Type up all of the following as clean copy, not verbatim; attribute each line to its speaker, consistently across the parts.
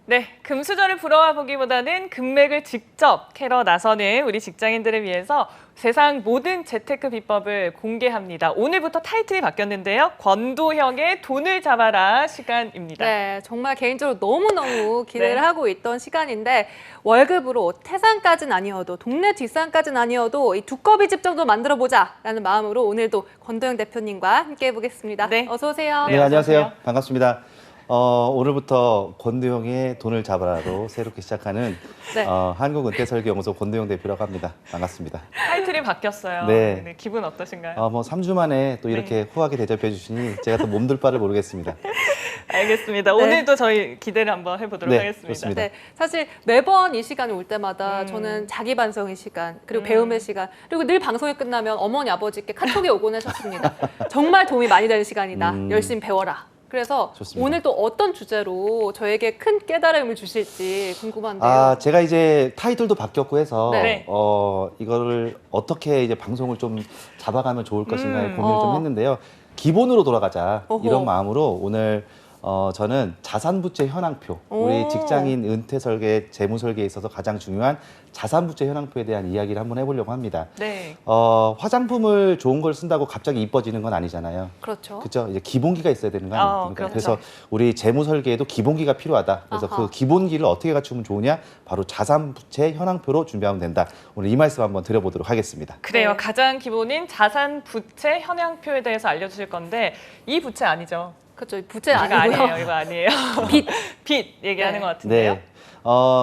Speaker 1: 네, 금수저를 부러워 보기보다는 금맥을 직접 캐러 나서는 우리 직장인들을 위해서 세상 모든 재테크 비법을 공개합니다. 오늘부터 타이틀이 바뀌었는데요. 권도형의 돈을 잡아라 시간입니다.
Speaker 2: 네, 정말 개인적으로 너무너무 기대를
Speaker 1: 네.
Speaker 2: 하고 있던 시간인데 월급으로 태산까지는 아니어도 동네 뒷산까지는 아니어도 이 두꺼비 집 정도 만들어보자라는 마음으로 오늘도 권도형 대표님과 함께 해보겠습니다.
Speaker 1: 네.
Speaker 2: 어서 오세요.
Speaker 1: 네,
Speaker 3: 네, 안녕하세요.
Speaker 1: 어서 오세요.
Speaker 3: 반갑습니다. 오늘부터 권도형의 돈을 잡아라로 새롭게 시작하는
Speaker 2: 네.
Speaker 3: 한국은퇴설계연구소 권도형 대표라고 합니다. 반갑습니다.
Speaker 1: 타이틀이 바뀌었어요.
Speaker 3: 네.
Speaker 1: 네, 기분 어떠신가요?
Speaker 3: 뭐 3주 만에 또 이렇게 후하게 대접해 주시니 제가 또 몸둘 바를 모르겠습니다.
Speaker 1: 알겠습니다.
Speaker 2: 네.
Speaker 1: 오늘도 저희 기대를 한번 해보도록
Speaker 3: 네,
Speaker 1: 하겠습니다.
Speaker 3: 좋습니다.
Speaker 2: 네, 사실 매번 이 시간이 올 때마다 저는 자기 반성의 시간, 그리고 배움의 시간, 그리고 늘 방송이 끝나면 어머니 아버지께 카톡이 오곤 하셨습니다. 정말 도움이 많이 되는 시간이다. 열심히 배워라. 그래서
Speaker 3: 좋습니다.
Speaker 2: 오늘 또 어떤 주제로 저에게 큰 깨달음을 주실지 궁금한데요.
Speaker 3: 제가 이제 타이틀도 바뀌었고 해서
Speaker 1: 네.
Speaker 3: 이거를 어떻게 이제 방송을 좀 잡아가면 좋을 것인가에 고민을
Speaker 2: 어.
Speaker 3: 좀 했는데요. 기본으로 돌아가자
Speaker 2: 어허.
Speaker 3: 이런 마음으로 오늘 저는 자산부채 현황표, 우리
Speaker 2: 오.
Speaker 3: 직장인 은퇴 설계, 재무 설계에 있어서 가장 중요한 자산부채 현황표에 대한 이야기를 한번 해보려고 합니다.
Speaker 1: 네.
Speaker 3: 화장품을 좋은 걸 쓴다고 갑자기 이뻐지는 건 아니잖아요.
Speaker 2: 그렇죠.
Speaker 3: 그렇죠. 이제 기본기가 있어야 되는 거 아닙니까?
Speaker 1: 그렇죠.
Speaker 3: 그래서 우리 재무 설계에도 기본기가 필요하다. 그래서
Speaker 2: 아하.
Speaker 3: 그 기본기를 어떻게 갖추면 좋으냐? 바로 자산부채 현황표로 준비하면 된다. 오늘 이 말씀 한번 드려보도록 하겠습니다.
Speaker 1: 그래요.
Speaker 2: 네.
Speaker 1: 가장 기본인 자산 부채 현황표에 대해서 알려주실 건데 이 부채 아니죠?
Speaker 2: 그렇죠. 부채
Speaker 1: 이거
Speaker 2: 아니고요.
Speaker 1: 아니에요. 이거 아니에요.
Speaker 2: 빚.
Speaker 1: 빚 얘기하는
Speaker 2: 네.
Speaker 1: 것 같은데요.
Speaker 3: 네.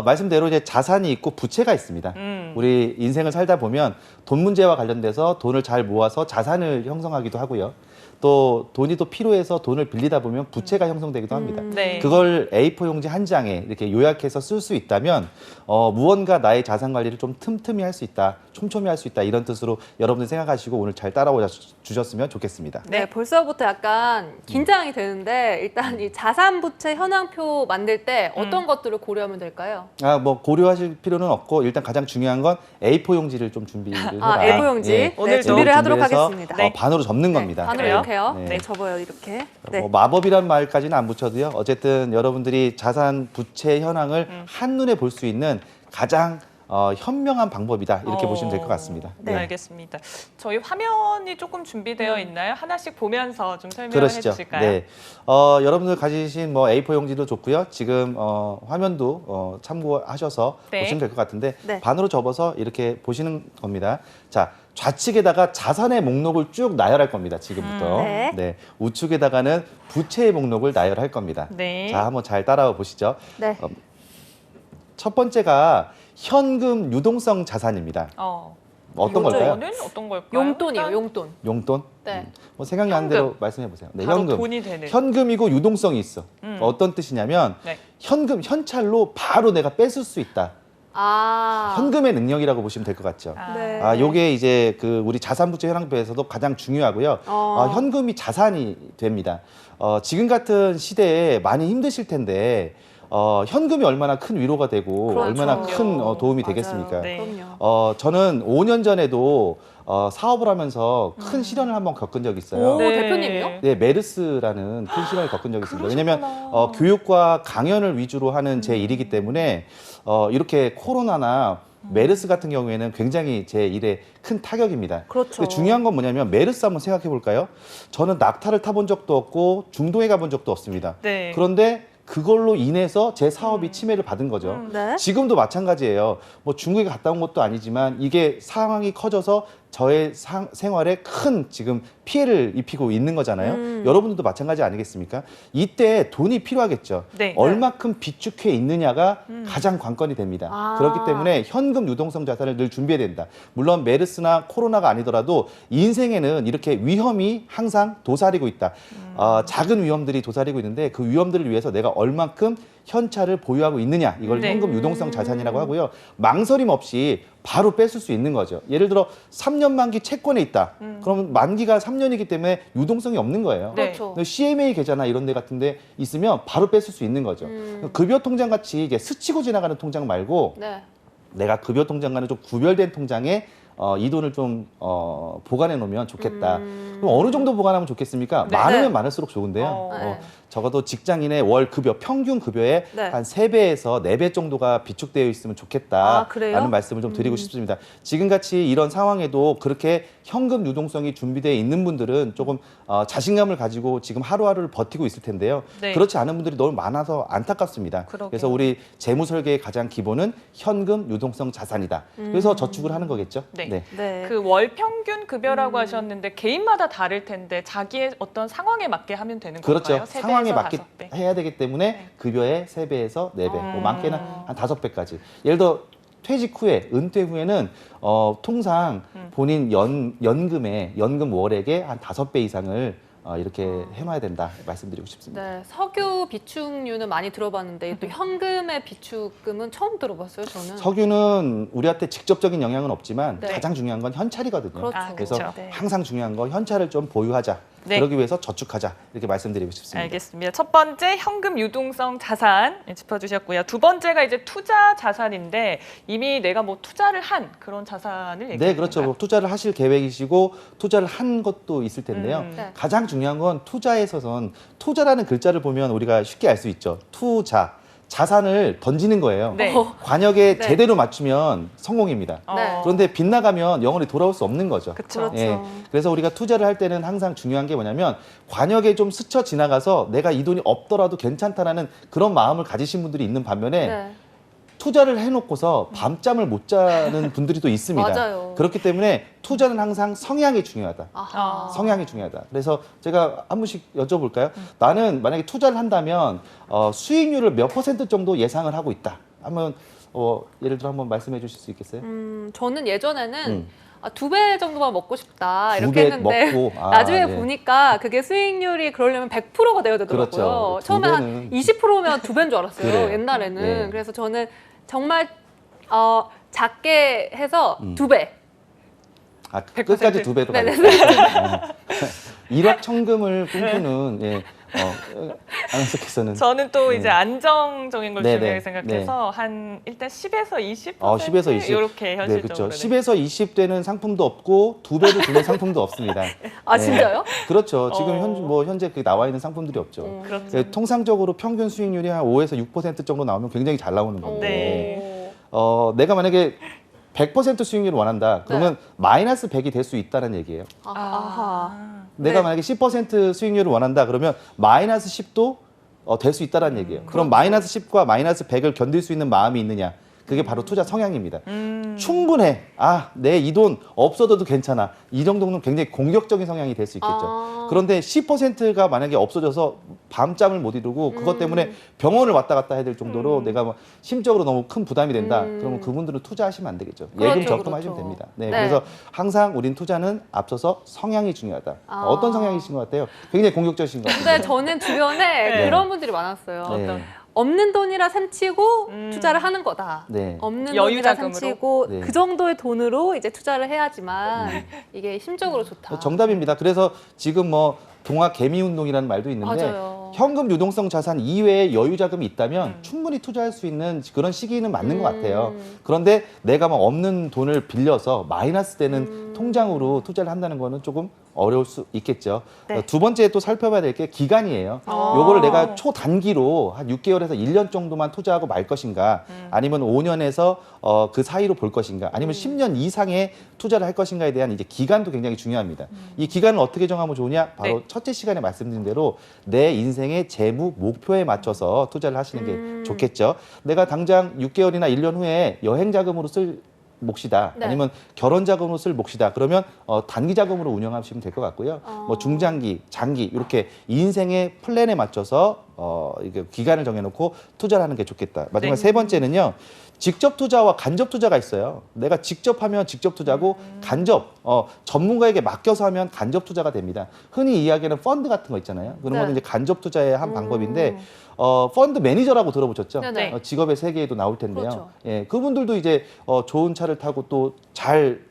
Speaker 3: 말씀대로 이제 자산이 있고 부채가 있습니다. 우리 인생을 살다 보면 돈 문제와 관련돼서 돈을 잘 모아서 자산을 형성하기도 하고요. 또 돈이 또 필요해서 돈을 빌리다 보면 부채가 형성되기도 합니다.
Speaker 1: 네.
Speaker 3: 그걸 A4 용지 한 장에 이렇게 요약해서 쓸 수 있다면 무언가 나의 자산 관리를 좀 틈틈이 할 수 있다, 촘촘히 할 수 있다 이런 뜻으로 여러분들 생각하시고 오늘 잘 따라와 주셨으면 좋겠습니다.
Speaker 2: 네, 벌써부터 약간 긴장이 되는데 일단 이 자산 부채 현황표 만들 때 어떤 것들을 고려하면 될까요?
Speaker 3: 뭐 고려하실 필요는 없고 일단 가장 중요한 건 A4 용지를 좀 준비를 해라.
Speaker 2: A4 용지.
Speaker 3: 예.
Speaker 1: 오늘
Speaker 2: 네, 준비를 하도록
Speaker 3: 준비해서,
Speaker 2: 하겠습니다.
Speaker 3: 반으로 접는
Speaker 2: 네,
Speaker 3: 겁니다.
Speaker 2: 반으로
Speaker 1: 그래요?
Speaker 2: 이렇게요.
Speaker 3: 네.
Speaker 2: 네, 접어요 이렇게. 네.
Speaker 3: 뭐 마법이란 말까지는 안 붙여도요. 어쨌든 여러분들이 자산 부채 현황을 한눈에 볼 수 있는 가장 현명한 방법이다. 이렇게 보시면 될 것 같습니다.
Speaker 1: 네. 알겠습니다. 저희 화면이 조금 준비되어 있나요? 하나씩 보면서 좀 설명을
Speaker 3: 그러시죠.
Speaker 1: 해주실까요?
Speaker 3: 네. 여러분들 가지신 뭐 A4 용지도 좋고요. 지금 화면도 참고하셔서
Speaker 1: 네.
Speaker 3: 보시면 될 것 같은데
Speaker 2: 네.
Speaker 3: 반으로 접어서 이렇게 보시는 겁니다. 자, 좌측에다가 자산의 목록을 쭉 나열할 겁니다. 지금부터.
Speaker 2: 네.
Speaker 3: 우측에다가는 부채의 목록을 나열할 겁니다.
Speaker 1: 네.
Speaker 3: 자, 한번 잘 따라와 보시죠.
Speaker 2: 네.
Speaker 3: 첫 번째가 현금 유동성 자산입니다. 어떤
Speaker 2: 뭐죠,
Speaker 3: 걸까요?
Speaker 1: 이거는 어떤 걸까요?
Speaker 2: 용돈이요,
Speaker 1: 일단
Speaker 2: 용돈.
Speaker 3: 용돈?
Speaker 2: 네.
Speaker 3: 뭐 생각나는
Speaker 1: 현금.
Speaker 3: 대로 말씀해 보세요. 네,
Speaker 1: 바로
Speaker 3: 현금.
Speaker 1: 돈이 되는.
Speaker 3: 현금이고 유동성이 있어. 어떤 뜻이냐면
Speaker 1: 네.
Speaker 3: 현금 현찰로 바로 내가 뺏을 수 있다.
Speaker 2: 아.
Speaker 3: 현금의 능력이라고 보시면 될 것 같죠.
Speaker 2: 네.
Speaker 3: 요게 이제 그 우리 자산부채 현황표에서도 가장 중요하고요. 현금이 자산이 됩니다. 지금 같은 시대에 많이 힘드실 텐데 현금이 얼마나 큰 위로가 되고
Speaker 2: 그렇죠.
Speaker 3: 얼마나 큰 도움이
Speaker 2: 맞아요.
Speaker 3: 되겠습니까?
Speaker 1: 네.
Speaker 2: 그럼요.
Speaker 3: 저는 5년 전에도 사업을 하면서 큰 시련을 한번 겪은 적이 있어요.
Speaker 2: 오, 대표님이요?
Speaker 3: 네, 메르스라는 큰 시련을 겪은 적이 있습니다. 왜냐하면 교육과 강연을 위주로 하는 제 일이기 때문에 이렇게 코로나나 메르스 같은 경우에는 굉장히 제 일에 큰 타격입니다.
Speaker 2: 그렇죠.
Speaker 3: 근데 중요한 건 뭐냐면 메르스 한번 생각해 볼까요? 저는 낙타를 타본 적도 없고 중동에 가본 적도 없습니다.
Speaker 1: 네.
Speaker 3: 그런데 그걸로 인해서 제 사업이 침해를 받은 거죠.
Speaker 2: 네.
Speaker 3: 지금도 마찬가지예요. 뭐 중국에 갔다 온 것도 아니지만 이게 상황이 커져서 저의 생활에 큰 지금 피해를 입히고 있는 거잖아요. 여러분들도 마찬가지 아니겠습니까? 이때 돈이 필요하겠죠.
Speaker 1: 네.
Speaker 3: 얼마큼 비축해 있느냐가 가장 관건이 됩니다.
Speaker 2: 아.
Speaker 3: 그렇기 때문에 현금 유동성 자산을 늘 준비해야 된다. 물론 메르스나 코로나가 아니더라도 인생에는 이렇게 위험이 항상 도사리고 있다. 작은 위험들이 도사리고 있는데 그 위험들을 위해서 내가 얼만큼 현찰을 보유하고 있느냐. 이걸
Speaker 1: 네.
Speaker 3: 현금 유동성 자산이라고 하고요. 망설임 없이 바로 뺏을 수 있는 거죠. 예를 들어 3년 만기 채권에 있다. 그러면 만기가 3년이기 때문에 유동성이 없는 거예요.
Speaker 1: 네.
Speaker 2: 그렇죠.
Speaker 3: CMA 계좌나 이런 데 같은 데 있으면 바로 뺏을 수 있는 거죠. 급여 통장 같이 이게 스치고 지나가는 통장 말고
Speaker 2: 네.
Speaker 3: 내가 급여 통장과는 좀 구별된 통장에 이 돈을 좀 보관해 놓으면 좋겠다. 그럼 어느 정도 보관하면 좋겠습니까?
Speaker 1: 네.
Speaker 3: 많으면
Speaker 2: 네.
Speaker 3: 많을수록 좋은데요.
Speaker 1: 어.
Speaker 2: 네.
Speaker 3: 적어도 직장인의 월 급여, 평균 급여의
Speaker 2: 네.
Speaker 3: 한 3배에서 4배 정도가 비축되어 있으면 좋겠다라는
Speaker 2: 그래요?
Speaker 3: 말씀을 좀 드리고 싶습니다. 지금같이 이런 상황에도 그렇게 현금 유동성이 준비되어 있는 분들은 조금 자신감을 가지고 지금 하루하루를 버티고 있을 텐데요.
Speaker 1: 네.
Speaker 3: 그렇지 않은 분들이 너무 많아서 안타깝습니다.
Speaker 1: 그러게요.
Speaker 3: 그래서 우리 재무 설계의 가장 기본은 현금 유동성 자산이다. 그래서 저축을 하는 거겠죠.
Speaker 1: 네.
Speaker 2: 네.
Speaker 1: 그 월 평균 급여라고 하셨는데 개인마다 다를 텐데 자기의 어떤 상황에 맞게 하면 되는
Speaker 3: 그렇죠.
Speaker 1: 건가요?
Speaker 3: 상황에 맞게
Speaker 1: 5배.
Speaker 3: 해야 되기 때문에
Speaker 1: 네.
Speaker 3: 급여의 3배에서 4배, 뭐
Speaker 1: 어.
Speaker 3: 많게는 한 5배까지. 예를 들어 퇴직 후에, 은퇴 후에는 통상 본인 연금 월액의 한 5배 이상을 이렇게 해놔야 된다 말씀드리고 싶습니다.
Speaker 2: 네, 석유 비축류는 많이 들어봤는데 또 현금의 비축금은 처음 들어봤어요, 저는.
Speaker 3: 석유는 우리한테 직접적인 영향은 없지만
Speaker 2: 네.
Speaker 3: 가장 중요한 건 현찰이거든요.
Speaker 2: 그렇죠.
Speaker 3: 그래서
Speaker 1: 그렇죠.
Speaker 2: 네.
Speaker 3: 항상 중요한 건 현찰을 좀 보유하자.
Speaker 1: 네.
Speaker 3: 그러기 위해서 저축하자. 이렇게 말씀드리고 싶습니다.
Speaker 1: 알겠습니다. 첫 번째 현금 유동성 자산 짚어주셨고요. 두 번째가 이제 투자 자산인데 이미 내가 뭐 투자를 한 그런 자산을 얘기하는
Speaker 3: 네, 그렇죠.
Speaker 1: 건가요?
Speaker 3: 뭐 투자를 하실 계획이시고 투자를 한 것도 있을 텐데요.
Speaker 2: 네.
Speaker 3: 가장 중요한 건 투자에 있어서는 투자라는 글자를 보면 우리가 쉽게 알 수 있죠. 투자, 자산을 던지는 거예요.
Speaker 1: 네.
Speaker 3: 관역에
Speaker 2: 네.
Speaker 3: 제대로 맞추면 성공입니다.
Speaker 2: 네.
Speaker 3: 그런데 빗나가면 영원히 돌아올 수 없는 거죠.
Speaker 1: 그렇죠.
Speaker 2: 그렇죠.
Speaker 3: 그래서 우리가 투자를 할 때는 항상 중요한 게 뭐냐면 관역에 좀 스쳐 지나가서 내가 이 돈이 없더라도 괜찮다라는 그런 마음을 가지신 분들이 있는 반면에
Speaker 2: 네.
Speaker 3: 투자를 해놓고서 밤잠을 못 자는 분들이 또 있습니다.
Speaker 2: 맞아요.
Speaker 3: 그렇기 때문에 투자는 항상 성향이 중요하다.
Speaker 2: 아하.
Speaker 3: 성향이 중요하다. 그래서 제가 한 분씩 여쭤볼까요? 나는 만약에 투자를 한다면 수익률을 몇 % 정도 예상을 하고 있다. 하면 예를 들어 한번 말씀해 주실 수 있겠어요?
Speaker 2: 저는 예전에는
Speaker 3: 음.
Speaker 2: 2배 정도만 먹고 싶다
Speaker 3: 두
Speaker 2: 이렇게
Speaker 3: 배
Speaker 2: 했는데
Speaker 3: 먹고,
Speaker 2: 나중에
Speaker 3: 예.
Speaker 2: 보니까 그게 수익률이 그러려면 100%가 되어야 되더라고요.
Speaker 3: 그렇죠. 두
Speaker 2: 처음에
Speaker 3: 배는.
Speaker 2: 한 20%면 2배인 줄 알았어요.
Speaker 3: 그래요.
Speaker 2: 옛날에는.
Speaker 3: 예.
Speaker 2: 그래서 저는 정말 작게 해서 2배.
Speaker 3: 아,
Speaker 1: 100%?
Speaker 3: 끝까지 2배로
Speaker 2: 네네.
Speaker 3: 가겠다. 일확천금을 꿈꾸는 아나운서께서는
Speaker 1: 저는 또
Speaker 3: 네.
Speaker 1: 이제 안정적인 걸
Speaker 3: 네네.
Speaker 1: 중요하게 생각해서 한 일단 10에서 20%
Speaker 3: 10에서 20.
Speaker 1: 이렇게
Speaker 3: 네, 그렇죠.
Speaker 1: 현실적으로
Speaker 3: 10에서 20 되는 상품도 없고 2배를 주는 상품도 없습니다.
Speaker 2: 아
Speaker 3: 네.
Speaker 2: 진짜요?
Speaker 3: 그렇죠. 지금
Speaker 1: 어.
Speaker 3: 현재 그 나와 있는 상품들이 없죠.
Speaker 1: 그렇죠.
Speaker 3: 네, 통상적으로 평균 수익률이 한 5에서 6% 정도 나오면 굉장히 잘 나오는 건데
Speaker 1: 네.
Speaker 3: 내가 만약에 100% 수익률을 원한다. 그러면 마이너스 100이 될 수 있다는 얘기예요.
Speaker 2: 아하.
Speaker 3: 내가
Speaker 2: 네.
Speaker 3: 만약에 10% 수익률을 원한다. 그러면 마이너스 10도 될 수 있다는 얘기예요. 그럼 마이너스 10과 마이너스 100을 견딜 수 있는 마음이 있느냐? 그게 바로 투자 성향입니다. 충분해. 내 이 돈 없어져도 괜찮아. 이 정도는 굉장히 공격적인 성향이 될 수 있겠죠.
Speaker 2: 아.
Speaker 3: 그런데 10%가 만약에 없어져서 밤잠을 못 이루고 그것 때문에 병원을 왔다 갔다 해야 될 정도로 내가 뭐 심적으로 너무 큰 부담이 된다. 그러면 그분들은 투자하시면 안 되겠죠. 예금
Speaker 2: 그렇죠,
Speaker 3: 적금하시면
Speaker 2: 그렇죠.
Speaker 3: 됩니다. 네,
Speaker 2: 네.
Speaker 3: 그래서 항상 우린 투자는 앞서서 성향이 중요하다.
Speaker 2: 아.
Speaker 3: 어떤 성향이신 것 같아요? 굉장히 공격적이신 것 같아요.
Speaker 2: 근데 저는 주변에 그런 분들이 많았어요.
Speaker 3: 네.
Speaker 2: 없는 돈이라 삼치고 투자를 하는 거다.
Speaker 3: 네.
Speaker 2: 없는
Speaker 1: 여유
Speaker 2: 돈이라
Speaker 1: 자금으로?
Speaker 2: 삼치고
Speaker 3: 네.
Speaker 2: 그 정도의 돈으로 이제 투자를 해야지만 이게 심적으로 좋다.
Speaker 3: 정답입니다. 그래서 지금 뭐 동학 개미 운동이라는 말도 있는데
Speaker 2: 맞아요.
Speaker 3: 현금 유동성 자산 이외에 여유 자금이 있다면 충분히 투자할 수 있는 그런 시기는 맞는 것 같아요. 그런데 내가 막 없는 돈을 빌려서 마이너스 되는 통장으로 투자를 한다는 거는 조금 어려울 수 있겠죠.
Speaker 1: 네.
Speaker 3: 두 번째 또 살펴봐야 될 게 기간이에요. 요거를 내가 초단기로 한 6개월에서 1년 정도만 투자하고 말 것인가 아니면 5년에서 그 사이로 볼 것인가 아니면 10년 이상의 투자를 할 것인가에 대한 이제 기간도 굉장히 중요합니다. 이 기간을 어떻게 정하면 좋으냐? 바로
Speaker 1: 네.
Speaker 3: 첫째 시간에 말씀드린 대로 내 인생의 재무 목표에 맞춰서 투자를 하시는 게 좋겠죠. 내가 당장 6개월이나 1년 후에 여행 자금으로 쓸 몫이다.
Speaker 2: 네.
Speaker 3: 아니면 결혼 자금으로 쓸 몫이다. 그러면 단기 자금으로 운영하시면 될 것 같고요. 뭐 중장기, 장기 이렇게 인생의 플랜에 맞춰서 이게 기간을 정해놓고 투자를 하는 게 좋겠다. 마지막
Speaker 1: 네.
Speaker 3: 세 번째는요. 직접 투자와 간접 투자가 있어요. 내가 직접 하면 직접 투자고 간접 전문가에게 맡겨서 하면 간접 투자가 됩니다. 흔히 이야기하는 펀드 같은 거 있잖아요. 그런
Speaker 2: 네.
Speaker 3: 거는 이제 간접 투자의 한 방법인데 펀드 매니저라고 들어보셨죠?
Speaker 2: 네네.
Speaker 3: 직업의 세계에도 나올 텐데요.
Speaker 2: 그렇죠.
Speaker 3: 예, 그분들도 이제 좋은 차를 타고 또 잘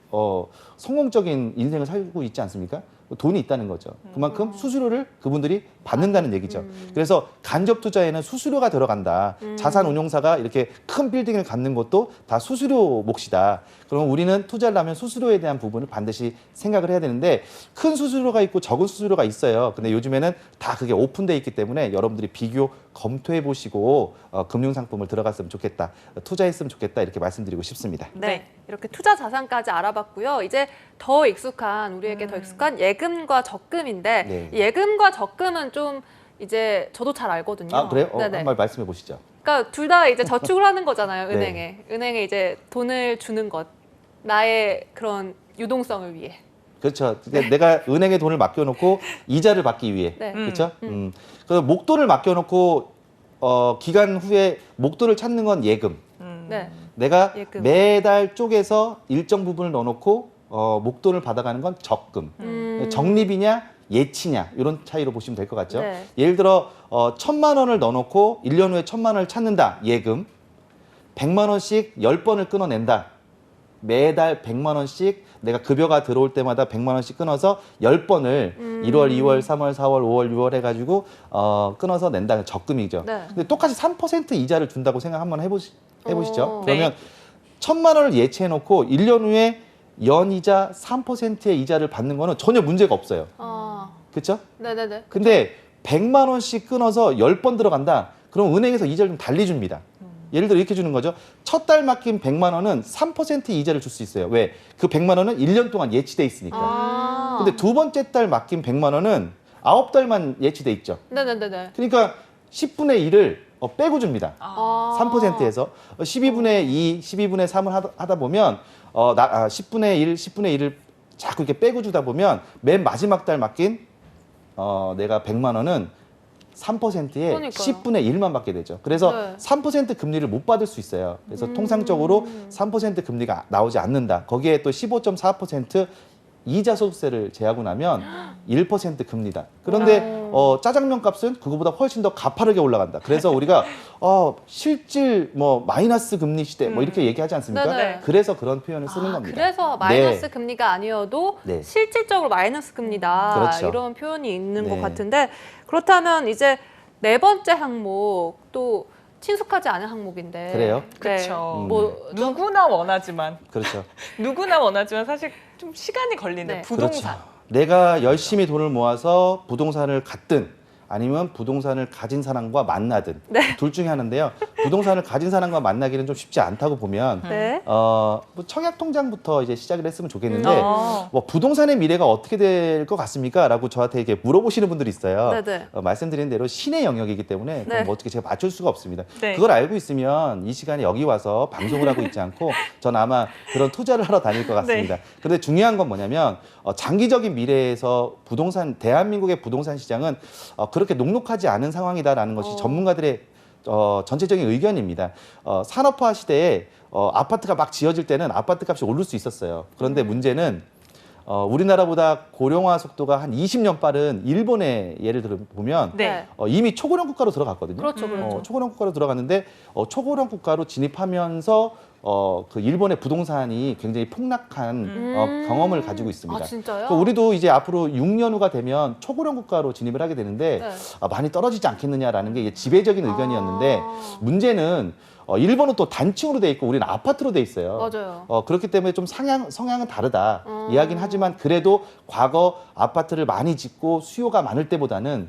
Speaker 3: 성공적인 인생을 살고 있지 않습니까? 돈이 있다는 거죠. 그만큼 수수료를 그분들이 받는다는 얘기죠. 그래서 간접 투자에는 수수료가 들어간다. 자산 운용사가 이렇게 큰 빌딩을 갖는 것도 다 수수료 몫이다. 그러면 우리는 투자를 하면 수수료에 대한 부분을 반드시 생각을 해야 되는데 큰 수수료가 있고 적은 수수료가 있어요. 근데 요즘에는 다 그게 오픈돼 있기 때문에 여러분들이 비교 검토해 보시고 금융상품을 들어갔으면 좋겠다. 투자했으면 좋겠다. 이렇게 말씀드리고 싶습니다.
Speaker 2: 네, 이렇게 투자 자산까지 알아봤고요. 이제 더 익숙한 우리에게 더 익숙한 예금과 적금인데
Speaker 3: 네.
Speaker 2: 예금과 적금은 좀 이제 저도 잘 알거든요.
Speaker 3: 아, 그래요?
Speaker 2: 네네.
Speaker 3: 한 말 말씀해 보시죠.
Speaker 2: 그러니까 둘 다 이제 저축을 하는 거잖아요.
Speaker 3: 네.
Speaker 2: 은행에 은행에 이제 돈을 주는 것, 나의 그런 유동성을 위해.
Speaker 3: 그렇죠. 그러니까 내가 은행에 돈을 맡겨놓고 이자를 받기 위해.
Speaker 2: 네.
Speaker 3: 그렇죠? 그래서 목돈을 맡겨놓고 기간 후에 목돈을 찾는 건 예금.
Speaker 2: 네.
Speaker 3: 내가
Speaker 2: 예금.
Speaker 3: 매달 쪼개서 일정 부분을 넣어놓고 목돈을 받아가는 건 적금. 적립이냐 예치냐 이런 차이로 보시면 될 것 같죠.
Speaker 2: 네.
Speaker 3: 예를 들어 1,000만 원을 넣어놓고 1년 후에 1,000만 원을 찾는다. 예금. 100만 원씩 10번을 끊어낸다. 매달 100만 원씩 내가 급여가 들어올 때마다 100만 원씩 끊어서 10번을 1월, 2월, 3월, 4월, 5월, 6월 해가지고 끊어서 낸다는 적금이죠.
Speaker 2: 네.
Speaker 3: 근데 똑같이 3% 이자를 준다고 생각 한번 해보시죠.
Speaker 1: 네.
Speaker 3: 그러면 1,000만 원을 예치해놓고 1년 후에 연이자 3%의 이자를 받는 거는 전혀 문제가 없어요.
Speaker 2: 아,
Speaker 3: 그렇죠?
Speaker 2: 네네네.
Speaker 3: 근데 100만 원씩 끊어서 10번 들어간다. 그럼 은행에서 이자를 좀 달리 줍니다. 예를 들어 이렇게 주는 거죠. 첫 달 맡긴 100만 원은 3% 이자를 줄 수 있어요. 왜? 그 100만 원은 1년 동안 예치돼 있으니까.
Speaker 2: 아,
Speaker 3: 근데 두 번째 달 맡긴 100만 원은 9달만 예치돼 있죠.
Speaker 2: 네네네네.
Speaker 3: 그러니까 10분의 1을 빼고 줍니다.
Speaker 2: 아,
Speaker 3: 3%에서 12분의 2, 12분의 3을 하다 보면 10분의 1, 10분의 1을 자꾸 이렇게 빼고 주다 보면 맨 마지막 달 맡긴 내가 100만 원은 3%에
Speaker 2: 그러니까요.
Speaker 3: 10분의 1만 받게 되죠. 그래서
Speaker 2: 네.
Speaker 3: 3% 금리를 못 받을 수 있어요. 그래서 통상적으로 3% 금리가 나오지 않는다. 거기에 또 15.4% 이자 소득세를 제하고 나면 1% 금리다. 그런데 짜장면 값은 그거보다 훨씬 더 가파르게 올라간다. 그래서 우리가 실질 뭐 마이너스 금리 시대 뭐 이렇게 얘기하지 않습니까?
Speaker 2: 네네.
Speaker 3: 그래서 그런 표현을 쓰는
Speaker 2: 아,
Speaker 3: 겁니다.
Speaker 2: 그래서 마이너스
Speaker 3: 네.
Speaker 2: 금리가 아니어도
Speaker 3: 네.
Speaker 2: 실질적으로 마이너스 금리다.
Speaker 3: 그렇죠.
Speaker 2: 이런 표현이 있는
Speaker 3: 네.
Speaker 2: 것 같은데 그렇다면 이제 네 번째 항목 또 친숙하지 않은 항목인데.
Speaker 3: 그래요?
Speaker 1: 그쵸.
Speaker 2: 뭐
Speaker 1: 누구나 원하지만
Speaker 3: 그렇죠.
Speaker 1: 사실 좀 시간이 걸리는
Speaker 2: 네.
Speaker 1: 부동산.
Speaker 3: 그렇죠. 내가 열심히 돈을 모아서 부동산을 갖든 아니면 부동산을 가진 사람과 만나든
Speaker 2: 네.
Speaker 3: 둘 중에 하나인데요. 부동산을 가진 사람과 만나기는 좀 쉽지 않다고 보면
Speaker 2: 네.
Speaker 3: 뭐 청약 통장부터 이제 시작을 했으면 좋겠는데 뭐 부동산의 미래가 어떻게 될 것 같습니까? 라고 저한테 이렇게 물어보시는 분들이 있어요.
Speaker 2: 네네.
Speaker 3: 말씀드린 대로 신의 영역이기 때문에 그건
Speaker 2: 네.
Speaker 3: 뭐 어떻게 제가 맞출 수가 없습니다.
Speaker 1: 네.
Speaker 3: 그걸 알고 있으면 이 시간에 여기 와서 방송을 하고 있지 않고 전 아마 그런 투자를 하러 다닐 것 같습니다. 그런데 중요한 건 뭐냐면 장기적인 미래에서 대한민국의 부동산 시장은 그렇게 녹록하지 않은 상황이다라는 것이 전문가들의 전체적인 의견입니다. 산업화 시대에 아파트가 막 지어질 때는 아파트 값이 오를 수 있었어요. 그런데 문제는 우리나라보다 고령화 속도가 한 20년 빠른 일본의 예를 들어 보면
Speaker 1: 네.
Speaker 3: 이미 초고령 국가로 들어갔거든요.
Speaker 2: 그렇죠, 그렇죠.
Speaker 3: 초고령 국가로 들어갔는데 초고령 국가로 진입하면서 그 일본의 부동산이 굉장히 폭락한 경험을 가지고 있습니다.
Speaker 2: 아, 진짜요?
Speaker 3: 그러니까 우리도 이제 앞으로 6년 후가 되면 초고령 국가로 진입을 하게 되는데
Speaker 2: 네.
Speaker 3: 많이 떨어지지 않겠느냐라는 게 이게 지배적인 의견이었는데
Speaker 2: 아.
Speaker 3: 문제는 일본은 또 단층으로 돼 있고 우리는 아파트로 돼 있어요.
Speaker 2: 맞아요.
Speaker 3: 그렇기 때문에 좀 성향은 다르다 이야기는 하지만 그래도 과거 아파트를 많이 짓고 수요가 많을 때보다는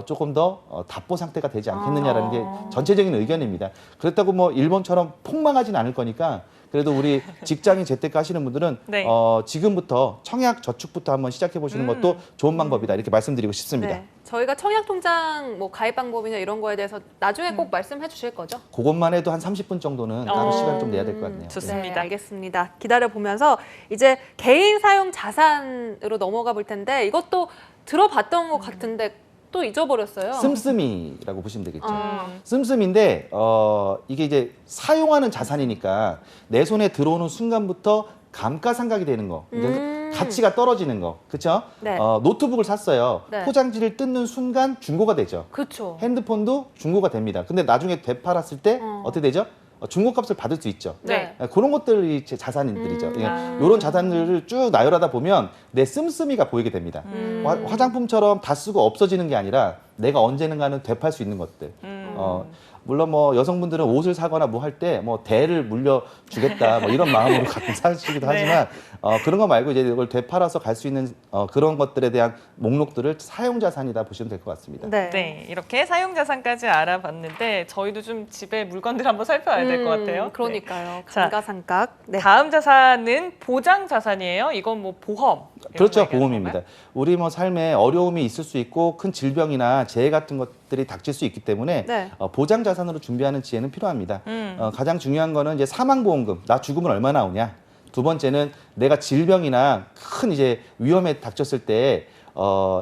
Speaker 3: 조금 더 답보 상태가 되지 않겠느냐라는 게 전체적인 의견입니다. 그렇다고 뭐 일본처럼 폭망하진 않을 거니까 그래도 우리 직장인 재테크 하시는 분들은
Speaker 1: 네.
Speaker 3: 지금부터 청약 저축부터 한번 시작해 보시는 것도 좋은 방법이다 이렇게 말씀드리고 싶습니다.
Speaker 2: 네. 저희가 청약통장 뭐 가입 방법이나 이런 거에 대해서 나중에 꼭 말씀해 주실 거죠?
Speaker 3: 그것만 해도 한 30분 정도는 따로 시간 좀 내야 될 것 같네요.
Speaker 1: 좋습니다.
Speaker 2: 네, 알겠습니다. 기다려 보면서 이제 개인 사용 자산으로 넘어가 볼 텐데 이것도 들어봤던 것 같은데 또 잊어버렸어요.
Speaker 3: 씀씀이라고 보시면 되겠죠.
Speaker 2: 음.
Speaker 3: 씀씀인데 이게 이제 사용하는 자산이니까 내 손에 들어오는 순간부터 감가상각이 되는 거, 가치가 떨어지는 거, 그렇죠?
Speaker 2: 네.
Speaker 3: 노트북을 샀어요.
Speaker 2: 네.
Speaker 3: 포장지를 뜯는 순간 중고가 되죠.
Speaker 2: 그렇죠.
Speaker 3: 핸드폰도 중고가 됩니다. 근데 나중에 되팔았을 때 어떻게 되죠? 중고값을 받을 수 있죠.
Speaker 1: 네.
Speaker 3: 그런 것들이 제 자산들이죠.
Speaker 2: 아.
Speaker 3: 이런 자산들을 쭉 나열하다 보면 내 씀씀이가 보이게 됩니다. 화장품처럼 다 쓰고 없어지는 게 아니라 내가 언제는가는 되팔 수 있는 것들. 물론 뭐 여성분들은 옷을 사거나 뭐 할 때 뭐 대를 물려주겠다 뭐 이런 마음으로 가끔 사시기도
Speaker 1: 네.
Speaker 3: 하지만 그런 거 말고 이제 이걸 되팔아서 갈 수 있는 그런 것들에 대한 목록들을 사용자산이다 보시면 될 것 같습니다.
Speaker 2: 네.
Speaker 1: 네, 이렇게 사용자산까지 알아봤는데 저희도 좀 집에 물건들 한번 살펴야 될 것 같아요.
Speaker 2: 그러니까요.
Speaker 1: 자,
Speaker 2: 감가상각. 네.
Speaker 1: 다음 자산은 보장 자산이에요. 이건 뭐 보험. 이런
Speaker 3: 그렇죠.
Speaker 1: 거 얘기하는
Speaker 3: 보험입니다.
Speaker 1: 건가요?
Speaker 3: 우리 뭐 삶에 어려움이 있을 수 있고 큰 질병이나 재해 같은 것들이 닥칠 수 있기 때문에
Speaker 2: 네.
Speaker 3: 보장 자산으로 준비하는 지혜는 필요합니다. 가장 중요한 거는 이제 사망보험금, 나 죽으면 얼마 나오냐. 두 번째는 내가 질병이나 큰 이제 위험에 닥쳤을 때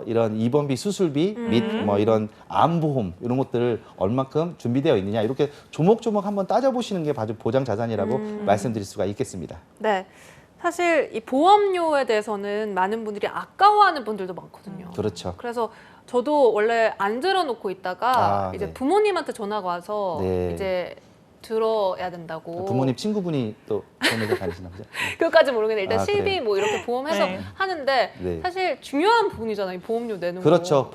Speaker 3: 이런 입원비, 수술비 및 뭐 이런 암보험 이런 것들을 얼마큼 준비되어 있느냐 이렇게 조목조목 한번 따져보시는 게 바로 보장 자산이라고 말씀드릴 수가 있겠습니다.
Speaker 2: 네. 사실 이 보험료에 대해서는 많은 분들이 아까워하는 분들도 많거든요.
Speaker 3: 그렇죠.
Speaker 2: 그래서 저도 원래 안 들어놓고 있다가 이제
Speaker 3: 네.
Speaker 2: 부모님한테 전화가 와서
Speaker 3: 네.
Speaker 2: 이제 들어야 된다고.
Speaker 3: 부모님 친구분이 또 보험회사 다니시나 보죠?
Speaker 2: 그것까지 모르겠는데 일단
Speaker 3: 아,
Speaker 2: 실비
Speaker 3: 그래요?
Speaker 2: 뭐 이렇게 보험해서
Speaker 1: 네.
Speaker 2: 하는데
Speaker 3: 네.
Speaker 2: 사실 중요한 부분이잖아요. 이 보험료 내는 거.
Speaker 3: 그렇죠.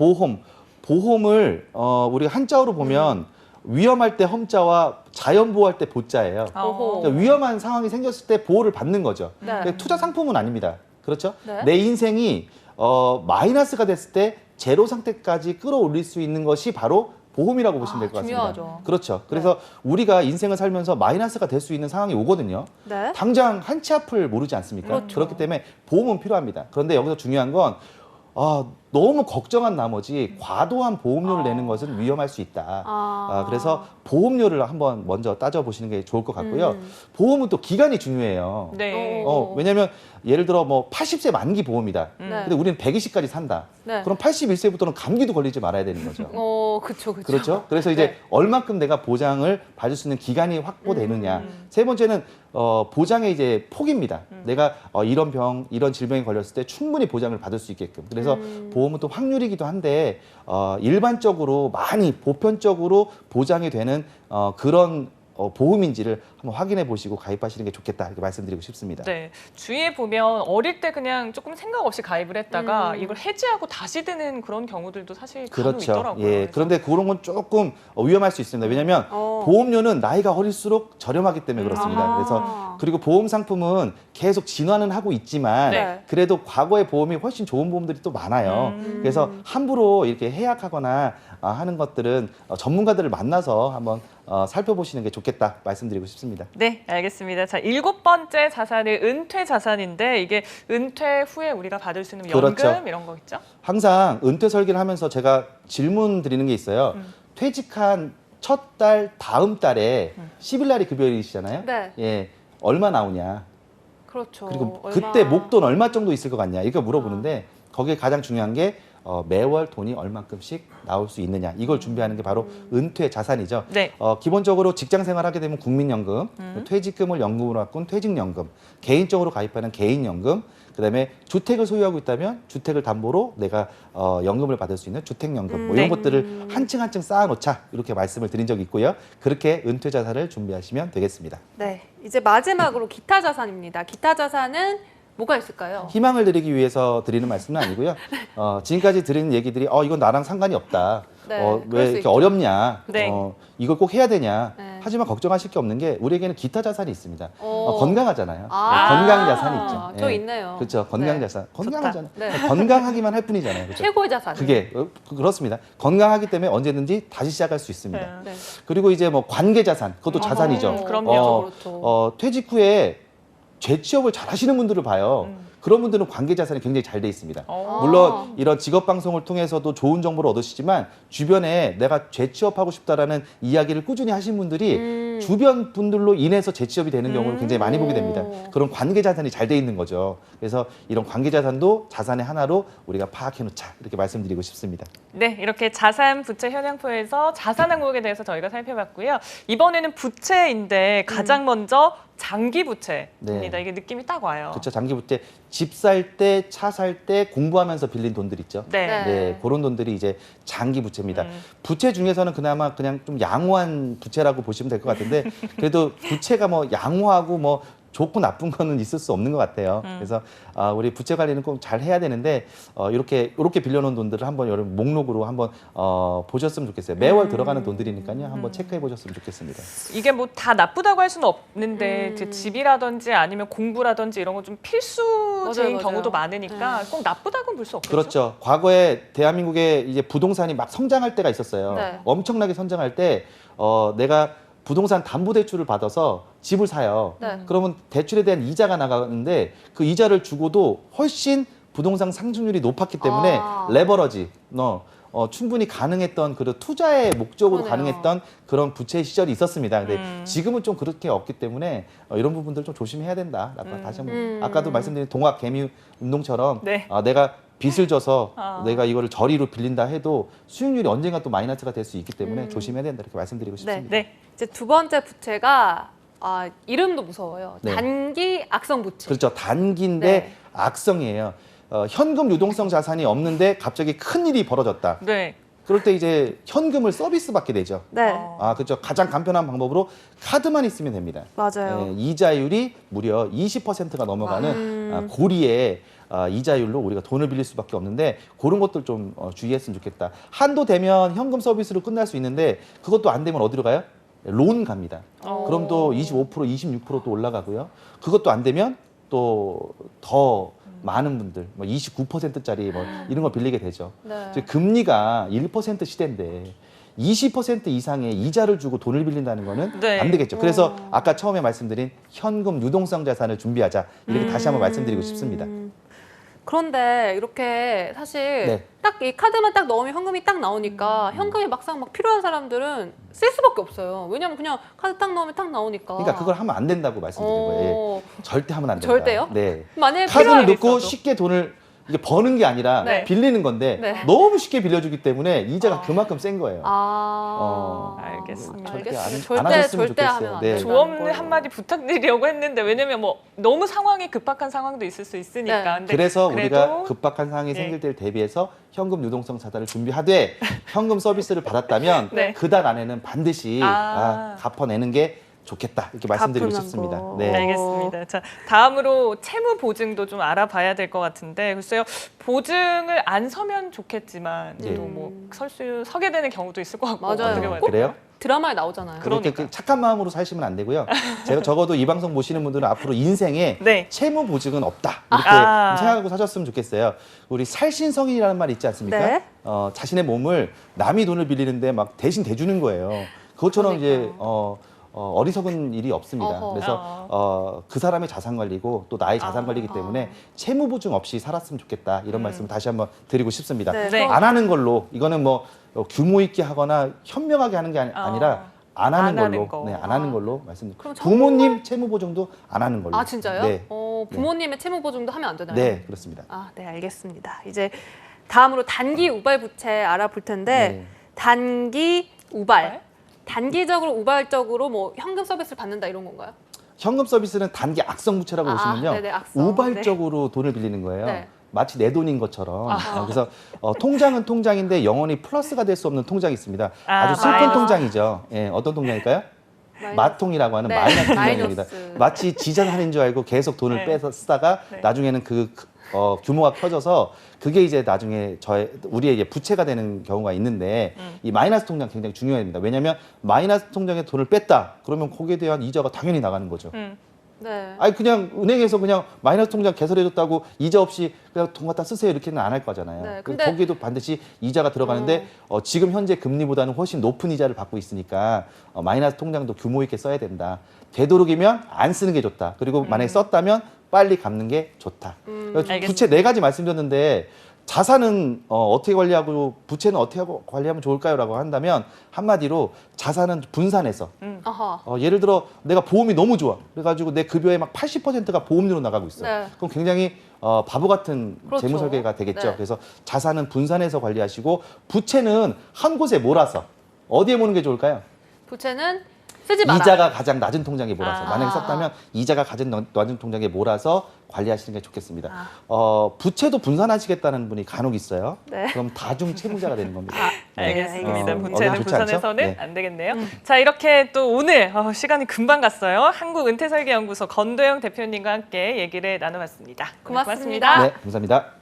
Speaker 3: 보험을 우리가 한자어로 보면 위험할 때 험자와 자연보호할 때 보자예요.
Speaker 2: 어허.
Speaker 3: 그러니까 위험한 상황이 생겼을 때 보호를 받는 거죠.
Speaker 2: 네.
Speaker 3: 그러니까 투자 상품은 아닙니다. 그렇죠?
Speaker 2: 네.
Speaker 3: 내 인생이 마이너스가 됐을 때 제로 상태까지 끌어올릴 수 있는 것이 바로 보험이라고 보시면 될 것 같습니다.
Speaker 2: 중요하죠.
Speaker 3: 그렇죠. 그래서 우리가 인생을 살면서 마이너스가 될 수 있는 상황이 오거든요.
Speaker 2: 네.
Speaker 3: 당장 한치 앞을 모르지 않습니까?
Speaker 2: 그렇죠.
Speaker 3: 그렇기 때문에 보험은 필요합니다. 그런데 여기서 중요한 건 너무 걱정한 나머지 과도한 보험료를 내는 것은 위험할 수 있다. 그래서 보험료를 한번 먼저 따져보시는 게 좋을 것 같고요. 보험은 또 기간이 중요해요.
Speaker 1: 네.
Speaker 3: 왜냐하면 예를 들어 뭐 80세 만기 보험이다.
Speaker 2: 네.
Speaker 3: 근데 우리는 120까지 산다.
Speaker 2: 네.
Speaker 3: 그럼 81세부터는 감기도 걸리지 말아야 되는 거죠.
Speaker 2: 그렇죠.
Speaker 3: 그렇죠. 그래서 이제
Speaker 2: 네.
Speaker 3: 얼만큼 내가 보장을 받을 수 있는 기간이 확보되느냐. 세 번째는 보장의 이제 폭입니다. 내가 이런 병, 이런 질병에 걸렸을 때 충분히 보장을 받을 수 있게끔. 그래서 보험은 또 확률이기도 한데 일반적으로 많이 보편적으로 보장이 되는 그런 보험인지를 한번 확인해 보시고 가입하시는 게 좋겠다 이렇게 말씀드리고 싶습니다.
Speaker 1: 네. 주위에 보면 어릴 때 그냥 조금 생각 없이 가입을 했다가 이걸 해지하고 다시 드는 그런 경우들도 사실 간혹
Speaker 3: 그렇죠.
Speaker 1: 있더라고요.
Speaker 3: 예.
Speaker 1: 그래서
Speaker 3: 그런데 그런 건 조금 위험할 수 있습니다. 왜냐하면 보험료는 나이가 어릴수록 저렴하기 때문에 그렇습니다.
Speaker 2: 아하.
Speaker 3: 그래서 그리고 보험 상품은 계속 진화는 하고 있지만
Speaker 2: 네.
Speaker 3: 그래도 과거의 보험이 훨씬 좋은 보험들이 또 많아요. 그래서 함부로 이렇게 해약하거나 하는 것들은 전문가들을 만나서 한번 살펴보시는 게 좋겠다 말씀드리고 싶습니다.
Speaker 1: 네, 알겠습니다. 자, 7번째 자산은 은퇴 자산인데 이게 은퇴 후에 우리가 받을 수 있는 연금
Speaker 3: 그렇죠.
Speaker 1: 이런 거 있죠?
Speaker 3: 항상 은퇴 설계를 하면서 제가 질문 드리는 게 있어요. 퇴직한 첫 달 다음 달에 10일 날이 급여일이시잖아요.
Speaker 2: 네.
Speaker 3: 예, 얼마 나오냐.
Speaker 2: 그렇죠.
Speaker 3: 그리고
Speaker 2: 얼마-
Speaker 3: 그때 목돈 얼마 정도 있을 것 같냐. 이거 물어보는데 거기에 가장 중요한 게 매월 돈이 얼마큼씩 나올 수 있느냐. 이걸 준비하는 게 바로 은퇴 자산이죠.
Speaker 1: 네.
Speaker 3: 기본적으로 직장 생활하게 되면 국민연금, 퇴직금을 연금으로 바꾼 퇴직연금, 개인적으로 가입하는 개인연금, 그다음에 주택을 소유하고 있다면 주택을 담보로 내가 연금을 받을 수 있는 주택연금 뭐 이런
Speaker 1: 네.
Speaker 3: 것들을 한 층 한 층 쌓아놓자 이렇게 말씀을 드린 적이 있고요. 그렇게 은퇴 자산을 준비하시면 되겠습니다.
Speaker 2: 네. 이제 마지막으로 기타 자산입니다. 기타 자산은 뭐가 있을까요?
Speaker 3: 희망을 드리기 위해서 드리는 말씀은 아니고요. 지금까지 드리는 얘기들이 이건 나랑 상관이 없다.
Speaker 2: 네,
Speaker 3: 왜
Speaker 2: 그럴 수
Speaker 3: 이렇게
Speaker 2: 있죠.
Speaker 3: 어렵냐.
Speaker 1: 네.
Speaker 3: 이걸 꼭 해야 되냐.
Speaker 2: 네.
Speaker 3: 하지만 걱정하실 게 없는 게 우리에게는 기타 자산이 있습니다.
Speaker 2: 어.
Speaker 3: 건강하잖아요.
Speaker 2: 아.
Speaker 3: 건강 자산이 있죠.
Speaker 2: 저
Speaker 3: 예.
Speaker 2: 있네요.
Speaker 3: 그렇죠. 건강
Speaker 2: 네.
Speaker 3: 자산. 건강하잖아요.
Speaker 2: 네.
Speaker 3: 건강하기만 할 뿐이잖아요. 그렇죠?
Speaker 2: 최고의 자산.
Speaker 3: 그게 그렇습니다. 건강하기 때문에 언제든지 다시 시작할 수 있습니다.
Speaker 1: 네.
Speaker 2: 네.
Speaker 3: 그리고 이제 뭐 관계 자산, 그것도 자산이죠.
Speaker 1: 그럼요.
Speaker 2: 그렇죠.
Speaker 3: 퇴직 후에 재취업을 잘 하시는 분들을 봐요. 그런 분들은 관계 자산이 굉장히 잘 돼 있습니다. 물론 이런 직업 방송을 통해서도 좋은 정보를 얻으시지만 주변에 내가 재취업하고 싶다라는 이야기를 꾸준히 하신 분들이 주변 분들로 인해서 재취업이 되는 경우를 굉장히 많이 보게 됩니다. 그런 관계 자산이 잘 돼 있는 거죠. 그래서 이런 관계 자산도 자산의 하나로 우리가 파악해 놓자 이렇게 말씀드리고 싶습니다.
Speaker 1: 네, 이렇게 자산 부채 현황표에서 자산 항목에 대해서 저희가 살펴봤고요. 이번에는 부채인데 가장 먼저 장기 부채입니다.
Speaker 3: 네.
Speaker 1: 이게 느낌이 딱 와요.
Speaker 3: 그렇죠. 장기 부채 집 살 때, 차 살 때 공부하면서 빌린 돈들 있죠.
Speaker 1: 네.
Speaker 3: 네, 그런 돈들이 이제 장기 부채입니다. 부채 중에서는 그나마 그냥 좀 양호한 부채라고 보시면 될 것 같은데 그래도 부채가 뭐 양호하고 뭐 좋고 나쁜 거는 있을 수 없는 것 같아요. 그래서 우리 부채 관리는 꼭 잘 해야 되는데 이렇게 빌려놓은 돈들을 한번 여러분 목록으로 한번 보셨으면 좋겠어요. 매월 들어가는 돈들이니까요. 한번 체크해 보셨으면 좋겠습니다.
Speaker 1: 이게 뭐 다 나쁘다고 할 수는 없는데 이제 집이라든지 아니면 공부라든지 이런 건 좀 필수제인
Speaker 2: 맞아요.
Speaker 1: 경우도 많으니까 꼭 나쁘다고는 볼 수 없겠죠.
Speaker 3: 그렇죠. 과거에 대한민국에 이제 부동산이 막 성장할 때가 있었어요.
Speaker 2: 네.
Speaker 3: 엄청나게 성장할 때 내가 부동산 담보대출을 받아서 집을 사요.
Speaker 2: 네.
Speaker 3: 그러면 대출에 대한 이자가 나가는데 그 이자를 주고도 훨씬 부동산 상승률이 높았기 때문에 레버러지, 충분히 가능했던 그런 투자의 목적으로
Speaker 2: 그러네요.
Speaker 3: 가능했던 그런 부채 시절이 있었습니다. 근데 지금은 좀 그렇게 없기 때문에 이런 부분들 좀 조심해야 된다라고 다시 한번 아까도 말씀드린 동학 개미 운동처럼
Speaker 1: 네.
Speaker 3: 내가 빚을 져서 내가 이거를 저리로 빌린다 해도 수익률이 언젠가 또 마이너스가 될 수 있기 때문에 조심해야 된다 이렇게 말씀드리고 싶습니다.
Speaker 1: 네.
Speaker 2: 이제 두 번째 부채가 이름도 무서워요.
Speaker 3: 네.
Speaker 2: 단기 악성 부채.
Speaker 3: 그렇죠. 단기인데
Speaker 2: 네.
Speaker 3: 악성이에요. 현금 유동성 자산이 없는데 갑자기 큰 일이 벌어졌다.
Speaker 1: 네.
Speaker 3: 그럴 때 이제 현금을 서비스 받게 되죠.
Speaker 2: 네,
Speaker 3: 그렇죠. 가장 간편한 방법으로 카드만 있으면 됩니다.
Speaker 2: 맞아요.
Speaker 3: 이자율이 무려 20%가 넘어가는 고리의 이자율로 우리가 돈을 빌릴 수밖에 없는데 그런 것들 좀 주의했으면 좋겠다. 한도 되면 현금 서비스로 끝날 수 있는데 그것도 안 되면 어디로 가요? 론 갑니다. 그럼 또 25%, 26% 또 올라가고요. 그것도 안 되면 또 더 많은 분들, 29%짜리 이런 거 빌리게 되죠.
Speaker 2: 네.
Speaker 3: 이제 금리가 1% 시대인데 20% 이상의 이자를 주고 돈을 빌린다는 거는
Speaker 1: 네.
Speaker 3: 안 되겠죠. 그래서 아까 처음에 말씀드린 현금 유동성 자산을 준비하자 이렇게 다시 한번 말씀드리고 싶습니다.
Speaker 2: 그런데 이렇게 사실
Speaker 3: 네.
Speaker 2: 딱 이 카드만 딱 넣으면 현금이 딱 나오니까 현금이 막상 막 필요한 사람들은 쓸 수밖에 없어요. 왜냐면 그냥 카드 딱 넣으면 딱 나오니까.
Speaker 3: 그러니까 그걸 하면 안 된다고 말씀드린 거예요. 절대 하면 안 된다.
Speaker 2: 절대요?
Speaker 3: 네.
Speaker 2: 만약에
Speaker 3: 카드를
Speaker 2: 필요한 게
Speaker 3: 넣고
Speaker 1: 있어도.
Speaker 3: 쉽게 돈을 이게 버는 게 아니라
Speaker 2: 네.
Speaker 3: 빌리는 건데
Speaker 2: 네.
Speaker 3: 너무 쉽게 빌려주기 때문에 이자가 그만큼 센 거예요.
Speaker 1: 알겠습니다.
Speaker 3: 절대
Speaker 2: 알겠어요.
Speaker 3: 안 하셨으면
Speaker 2: 절대
Speaker 3: 좋겠어요.
Speaker 2: 하면 안
Speaker 3: 네.
Speaker 2: 돼요.
Speaker 1: 조언을 한마디 부탁드리려고 했는데 왜냐면 뭐 너무 상황이 급박한 상황도 있을 수 있으니까.
Speaker 2: 네.
Speaker 1: 근데
Speaker 3: 그래서
Speaker 1: 그래도
Speaker 3: 우리가 급박한 상황이
Speaker 1: 예.
Speaker 3: 생길 때를 대비해서 현금 유동성 자산을 준비하되 현금 서비스를 받았다면
Speaker 1: 네.
Speaker 3: 그달 안에는 반드시
Speaker 1: 아.
Speaker 3: 갚아내는 게 좋겠다 이렇게 말씀드리고
Speaker 2: 갚으면
Speaker 3: 싶습니다.
Speaker 2: 거.
Speaker 3: 네.
Speaker 1: 알겠습니다. 자, 다음으로 채무 보증도 좀 알아봐야 될 것 같은데 글쎄요. 보증을 안 서면 좋겠지만
Speaker 3: 네.
Speaker 1: 또 뭐 서게 되는 경우도 있을 것 같고
Speaker 2: 맞아요.
Speaker 1: 어떻게 봐요?
Speaker 3: 그래요?
Speaker 2: 드라마에 나오잖아요.
Speaker 3: 그렇게
Speaker 1: 그러니까.
Speaker 3: 착한 마음으로 사시면 안 되고요. 제가 적어도 이 방송 보시는 분들은 앞으로 인생에
Speaker 1: 네.
Speaker 3: 채무 보증은 없다 이렇게
Speaker 1: 아.
Speaker 3: 생각하고 사셨으면 좋겠어요. 우리 살신성인이라는 말 있지 않습니까?
Speaker 2: 네.
Speaker 3: 자신의 몸을 남이 돈을 빌리는데 막 대신 대주는 거예요. 그것처럼 이제 어리석은 일이 없습니다.
Speaker 2: 어허.
Speaker 3: 그래서 그 사람의 자산 관리고 또 나의 자산 관리이기 때문에 채무 보증 없이 살았으면 좋겠다 이런 말씀을 다시 한번 드리고 싶습니다.
Speaker 2: 네.
Speaker 1: 네.
Speaker 3: 안 하는 걸로 이거는 뭐 규모 있게 하거나 현명하게 하는 게 아니라 안 하는
Speaker 1: 안
Speaker 3: 걸로
Speaker 1: 하는 거.
Speaker 3: 네, 안 하는 걸로 말씀드립니다.
Speaker 2: 그럼
Speaker 3: 부모님 채무 보증도 안 하는 걸로.
Speaker 2: 아 진짜요?
Speaker 3: 네.
Speaker 2: 부모님의 채무 보증도 하면 안 되나요?
Speaker 3: 네, 그렇습니다.
Speaker 2: 네, 알겠습니다. 이제 다음으로 단기 우발 부채 알아볼 텐데
Speaker 3: 네.
Speaker 2: 단기 우발. 단기적으로 우발적으로 뭐 현금 서비스를 받는다 이런 건가요?
Speaker 3: 현금 서비스는 단기 악성 부채라고 보시면요.
Speaker 2: 네네, 악성.
Speaker 3: 우발적으로 돈을 빌리는 거예요.
Speaker 2: 네.
Speaker 3: 마치 내 돈인 것처럼. 그래서 통장은 통장인데 영원히 플러스가 될 수 없는 통장이 있습니다. 아주 슬픈
Speaker 1: 마이너스.
Speaker 3: 통장이죠. 예, 어떤 통장일까요? 마통이라고 하는
Speaker 2: 네,
Speaker 3: 마이너스 통장입니다.
Speaker 2: 마이너스.
Speaker 3: 마치 지전하는 줄 알고 계속 돈을
Speaker 1: 네.
Speaker 3: 빼서 쓰다가
Speaker 1: 네.
Speaker 3: 나중에는 규모가 커져서 그게 이제 나중에 우리의 이제 부채가 되는 경우가 있는데 이 마이너스 통장 굉장히 중요합니다. 왜냐하면 마이너스 통장에 돈을 뺐다 그러면 거기에 대한 이자가 당연히 나가는 거죠.
Speaker 2: 네.
Speaker 3: 아니 그냥 은행에서 그냥 마이너스 통장 개설해줬다고 이자 없이 그냥 돈 갖다 쓰세요 이렇게는 안 할 거잖아요.
Speaker 2: 네,
Speaker 3: 그래서
Speaker 2: 근데-
Speaker 3: 거기에도 반드시 이자가 들어가는데 지금 현재 금리보다는 훨씬 높은 이자를 받고 있으니까 마이너스 통장도 규모 있게 써야 된다. 되도록이면 안 쓰는 게 좋다. 그리고 만약에 썼다면 빨리 갚는 게 좋다. 그래서 부채 4가지 말씀드렸는데 자산은 어떻게 관리하고 부채는 어떻게 하고 관리하면 좋을까요?라고 한다면 한마디로 자산은 분산해서
Speaker 2: 아하.
Speaker 3: 예를 들어 내가 보험이 너무 좋아 그래가지고 내 급여의 막 80%가 보험료로 나가고 있어.
Speaker 2: 네.
Speaker 3: 그럼 굉장히 바보 같은
Speaker 2: 그렇죠.
Speaker 3: 재무 설계가 되겠죠.
Speaker 2: 네.
Speaker 3: 그래서 자산은 분산해서 관리하시고 부채는 한 곳에 몰아서 어디에 모는 게 좋을까요?
Speaker 2: 부채는 쓰지 마라.
Speaker 3: 이자가 가장 낮은 통장에 몰아서
Speaker 2: 아.
Speaker 3: 만약에 썼다면 이자가 가장 낮은 통장에 몰아서 관리하시는 게 좋겠습니다. 부채도 분산하시겠다는 분이 간혹 있어요.
Speaker 2: 네.
Speaker 3: 그럼 다중 채무자가 되는 겁니다.
Speaker 1: 알겠습니다.
Speaker 3: 어,
Speaker 1: 부채는
Speaker 3: 좋지 않죠?
Speaker 1: 분산해서는
Speaker 3: 네.
Speaker 1: 안 되겠네요. 자, 이렇게 또 오늘 시간이 금방 갔어요. 한국은퇴설계연구소 건도영 대표님과 함께 얘기를 나눠봤습니다.
Speaker 2: 고맙습니다.
Speaker 3: 네, 감사합니다.